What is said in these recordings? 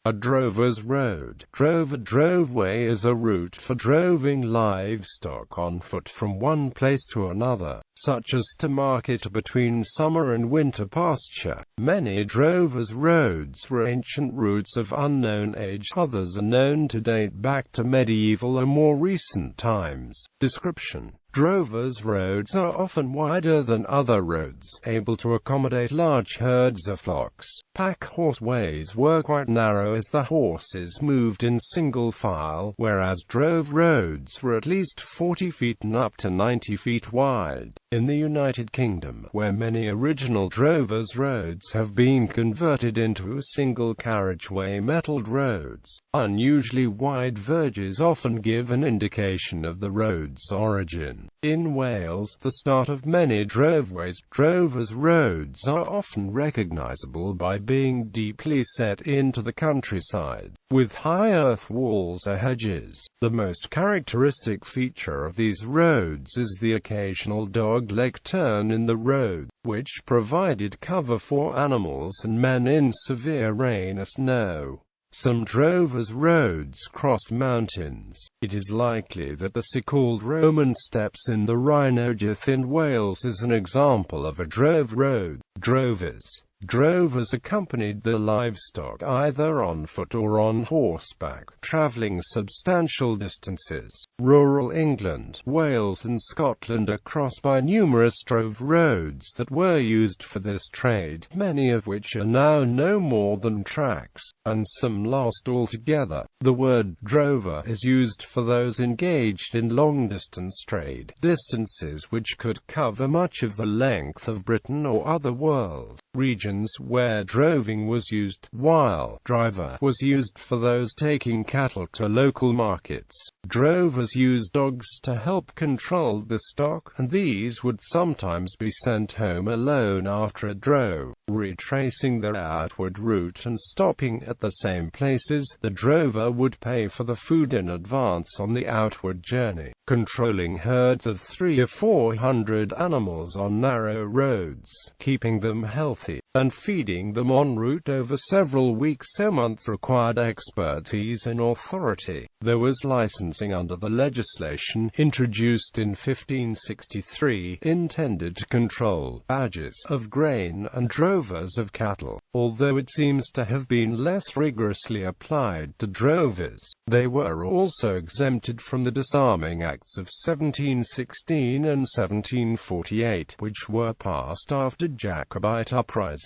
A drover's road. Droveway is a route for droving livestock on foot from one place to another, such as to market between summer and winter pasture. Many drovers' roads were ancient routes of unknown age, others are known to date back to medieval or more recent times. Description: drovers' roads are often wider than other roads, able to accommodate large herds of flocks. Pack horse ways were quite narrow as the horses moved in single file, whereas drove roads were at least 40 feet and up to 90 feet wide. In the United Kingdom, where many original drovers' roads have been converted into single carriageway metalled roads, unusually wide verges often give an indication of the road's origin. In Wales, the start of many droveways, drovers' roads are often recognizable by being deeply set into the countryside, with high earth walls or hedges. The most characteristic feature of these roads is the occasional dog-leg turn in the road, which provided cover for animals and men in severe rain or snow. Some drovers' roads crossed mountains. It is likely that the so-called Roman steps in the Rhinogaeth in Wales is an example of a drove road. Drovers accompanied their livestock either on foot or on horseback, travelling substantial distances. Rural England, Wales and Scotland are crossed by numerous drove roads that were used for this trade, many of which are now no more than tracks, and some lost altogether. The word drover is used for those engaged in long-distance trade, distances which could cover much of the length of Britain or other world regions where droving was used, while driver was used for those taking cattle to local markets. Drovers used dogs to help control the stock, and these would sometimes be sent home alone after a drove, retracing their outward route and stopping at the same places. The drover would pay for the food in advance on the outward journey, controlling herds of 300 or 400 animals on narrow roads, keeping them healthy, and feeding them en route over several weeks or months required expertise and authority. There was licensing under the legislation introduced in 1563, intended to control badges of grain and drovers of cattle. Although it seems to have been less rigorously applied to drovers, they were also exempted from the disarming acts of 1716 and 1748, which were passed after Jacobite uprisings.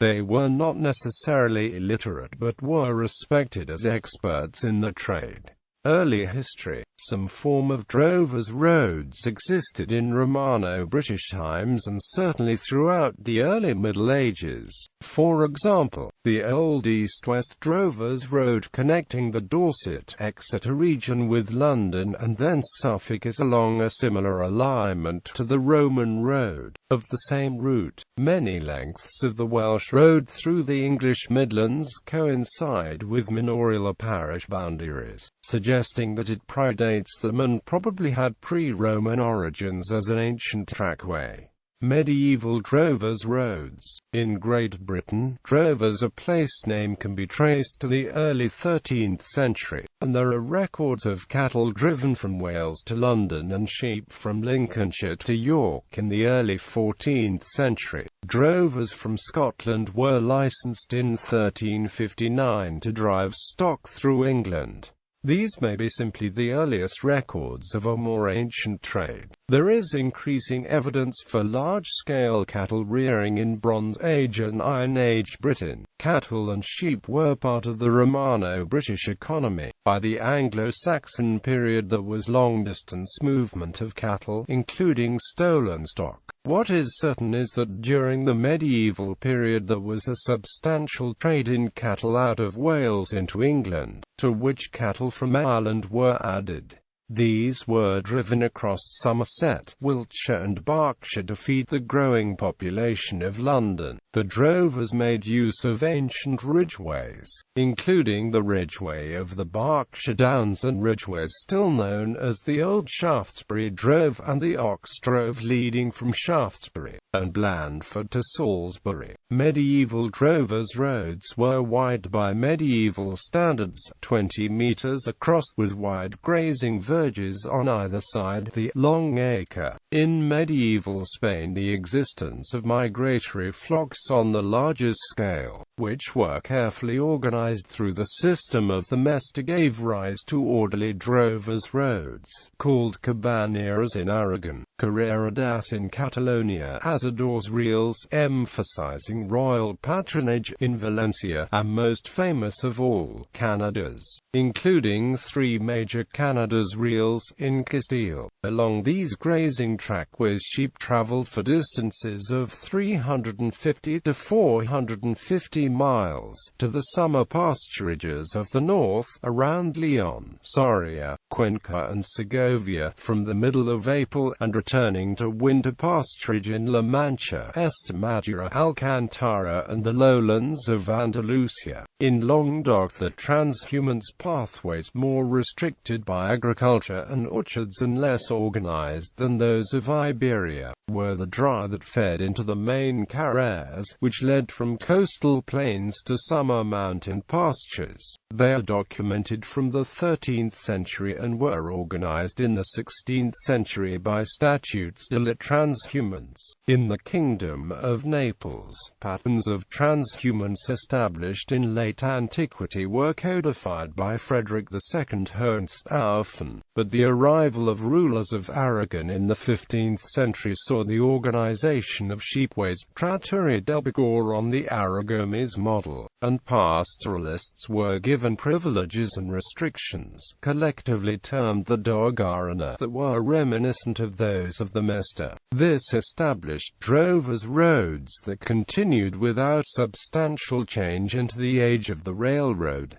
They were not necessarily illiterate but were respected as experts in the trade. Early history. Some form of drovers' roads existed in Romano-British times and certainly throughout the early Middle Ages. For example, the old east-west drovers' road connecting the Dorset-Exeter region with London and thence Suffolk is along a similar alignment to the Roman road. Of the same route, many lengths of the Welsh road through the English Midlands coincide with manorial or parish boundaries, suggesting that it predates them and probably had pre-Roman origins as an ancient trackway. Medieval drovers' roads. In Great Britain, drovers, a place name, can be traced to the early 13th century, and there are records of cattle driven from Wales to London and sheep from Lincolnshire to York in the early 14th century. Drovers from Scotland were licensed in 1359 to drive stock through England. These may be simply the earliest records of a more ancient trade. There is increasing evidence for large-scale cattle rearing in Bronze Age and Iron Age Britain. Cattle and sheep were part of the Romano-British economy. By the Anglo-Saxon period there was long-distance movement of cattle, including stolen stock. What is certain is that during the medieval period there was a substantial trade in cattle out of Wales into England, to which cattle from Ireland were added. These were driven across Somerset, Wiltshire and Berkshire to feed the growing population of London. The drovers made use of ancient ridgeways, including the ridgeway of the Berkshire Downs and ridgeways still known as the Old Shaftesbury Drove and the Ox Drove leading from Shaftesbury and Blandford to Salisbury. Medieval drovers' roads were wide by medieval standards, 20 meters across, with wide grazing verges on either side, the long acre. In medieval Spain, the existence of migratory flocks on the largest scale, which were carefully organized through the system of the mesta, gave rise to orderly drovers' roads, called cabaneras in Aragon, carreras in Catalonia, azadors reals, emphasizing royal patronage in Valencia, and most famous of all, canadas, including 3 major canadas reals in Castile. Along these grazing trackways sheep traveled for distances of 350 to 450 miles, to the summer pasturages of the north, around Leon, Soria, Cuenca and Segovia, from the middle of April, and returning to winter pasturage in La Mancha, Estremadura, Alcantara and the lowlands of Andalusia. In Languedoc, the transhumance pathways, more restricted by agriculture and orchards and less organized than those of Iberia, were the dry that fed into the main carreras, which led from coastal plains to summer mountain pastures. They are documented from the 13th century and were organized in the 16th century by statutes de la transhumance. In the Kingdom of Naples, patterns of transhumance established in late antiquity were codified by Frederick II Hohenstaufen, but the arrival of rulers of Aragon in the 15th century saw the organization of sheepways, trattorie del Bigorre on the Aragonese model, and pastoralists were given privileges and restrictions, collectively termed the dogarana, that were reminiscent of those of the mesta. This established drovers' roads that continued without substantial change into the age of the railroad.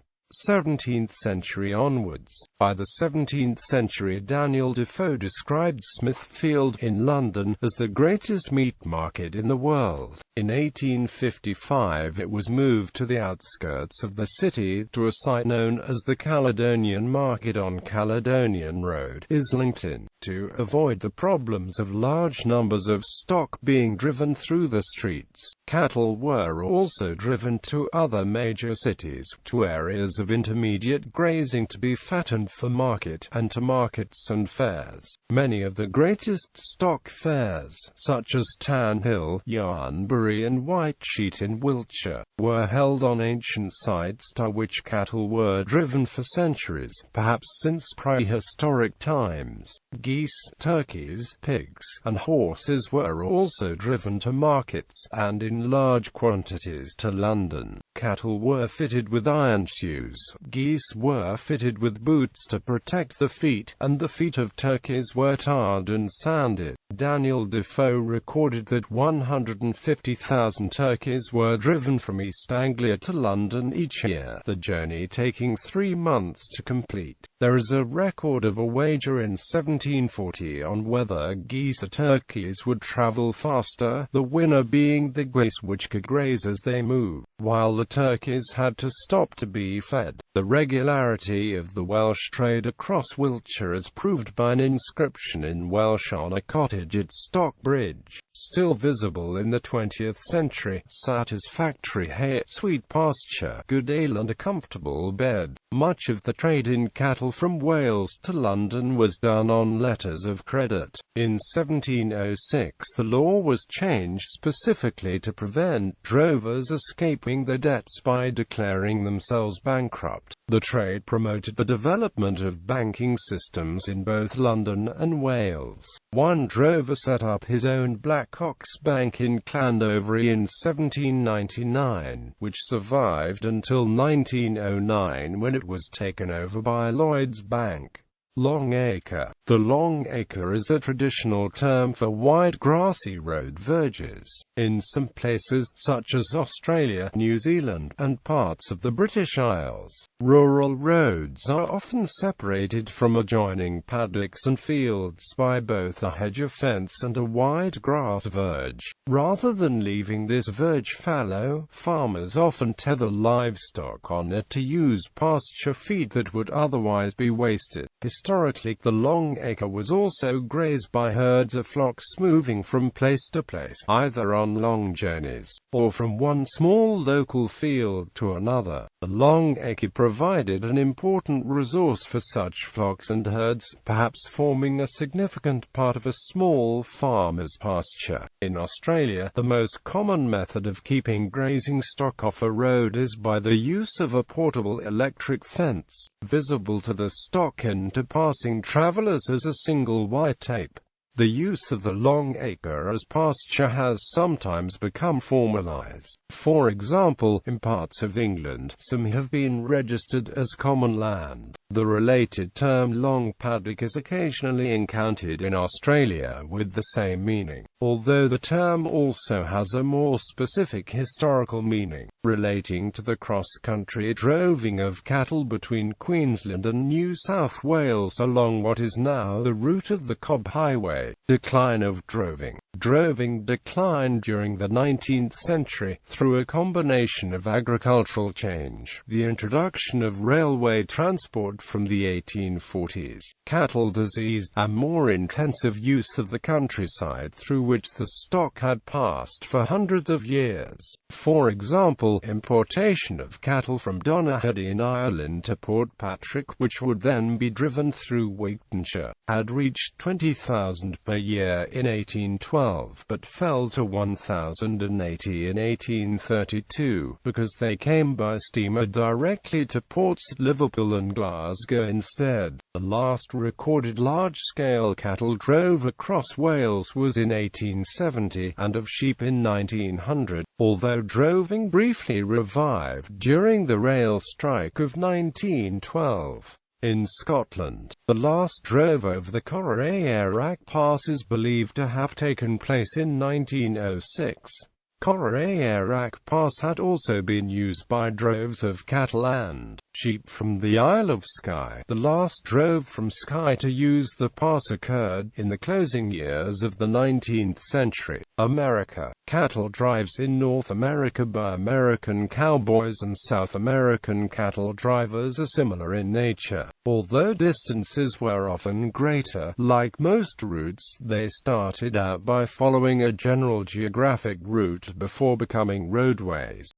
17th century onwards. By the 17th century, Daniel Defoe described Smithfield in London as the greatest meat market in the world. In 1855 it was moved to the outskirts of the city, to a site known as the Caledonian Market on Caledonian Road, Islington, to avoid the problems of large numbers of stock being driven through the streets. Cattle were also driven to other major cities, to areas of intermediate grazing to be fattened for market, and to markets and fairs. Many of the greatest stock fairs, such as Tan Hill, Yarnbury and Whitesheet in Wiltshire, were held on ancient sites to which cattle were driven for centuries, perhaps since prehistoric times. Geese, turkeys, pigs, and horses were also driven to markets, and in large quantities to London. Cattle were fitted with iron shoes, geese were fitted with boots to protect the feet, and the feet of turkeys were tarred and sanded. Daniel Defoe recorded that 150,000 turkeys were driven from East Anglia to London each year, the journey taking 3 months to complete. There is a record of a wager in 1740 on whether geese or turkeys would travel faster, the winner being the geese, which could graze as they move, while the turkeys had to stop to be fed. The regularity of the Welsh trade across Wiltshire is proved by an inscription in Welsh on a cottage at Stockbridge, still visible in the 20th century: satisfactory hay, sweet pasture, good ale and a comfortable bed. Much of the trade in cattle from Wales to London was done on letters of credit. In 1706 the law was changed specifically to prevent drovers escaping their debts by declaring themselves bankrupt. The trade promoted the development of banking systems in both London and Wales. One drover set up his own Black Ox Bank in Llandovery in 1799, which survived until 1909, when it was taken over by Lloyd's Bank. Long acre. The long acre is a traditional term for wide grassy road verges. In some places, such as Australia, New Zealand, and parts of the British Isles, rural roads are often separated from adjoining paddocks and fields by both a hedge of fence and a wide grass verge. Rather than leaving this verge fallow, farmers often tether livestock on it to use pasture feed that would otherwise be wasted. Historically, the long acre was also grazed by herds of flocks moving from place to place, either on long journeys, or from one small local field to another. The long acre provided an important resource for such flocks and herds, perhaps forming a significant part of a small farmer's pasture. In Australia, the most common method of keeping grazing stock off a road is by the use of a portable electric fence, visible to the stock and to passing travellers as a single wire tape. The use of the long acre as pasture has sometimes become formalized. For example, in parts of England, some have been registered as common land. The related term long paddock is occasionally encountered in Australia with the same meaning, although the term also has a more specific historical meaning, relating to the cross-country droving of cattle between Queensland and New South Wales along what is now the route of the Cobb Highway. Decline of droving. Droving declined during the 19th century through a combination of agricultural change, the introduction of railway transport from the 1840s, cattle disease, and more intensive use of the countryside through which the stock had passed for hundreds of years. For example, importation of cattle from Donaghadee in Ireland to Port Patrick, which would then be driven through Wigtonshire, had reached 20,000 per year in 1812, but fell to 1,080 in 1832, because they came by steamer directly to ports at Liverpool and Glasgow instead. The last recorded large-scale cattle drove across Wales was in 1870, and of sheep in 1900, although droving briefly revived during the rail strike of 1912. In Scotland, the last drove over the Corraic Pass is believed to have taken place in 1906. Corraic Pass had also been used by droves of cattle and sheep from the Isle of Skye. The last drove from Skye to use the pass occurred in the closing years of the 19th century. America. Cattle drives in North America by American cowboys and South American cattle drivers are similar in nature. Although distances were often greater, like most routes, they started out by following a general geographic route before becoming roadways.